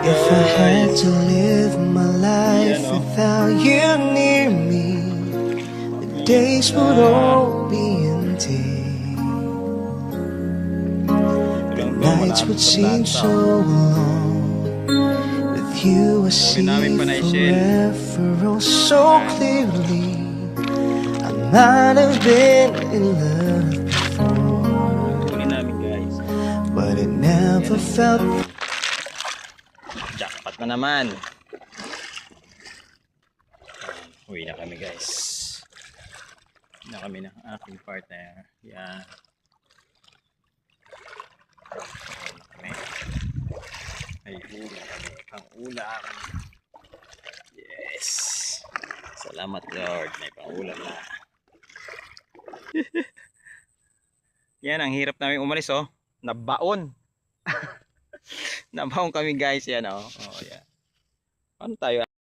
If I had to live my life without you near me, the days would all be empty. The nights would seem so long. With you I see forever, oh so clearly. I might have been in love before, but it never felt. Jackpot na naman. Uwi na kami guys. Uwi na kami ng aking partner. Yan. Ay ulam kami. Pang ulam. Yes. Salamat Lord. May pang ulam na. Yan ang hirap namin umalis oh. Nabaon. Nabaon kami guys yan oh. Oh yeah. Ano tayo?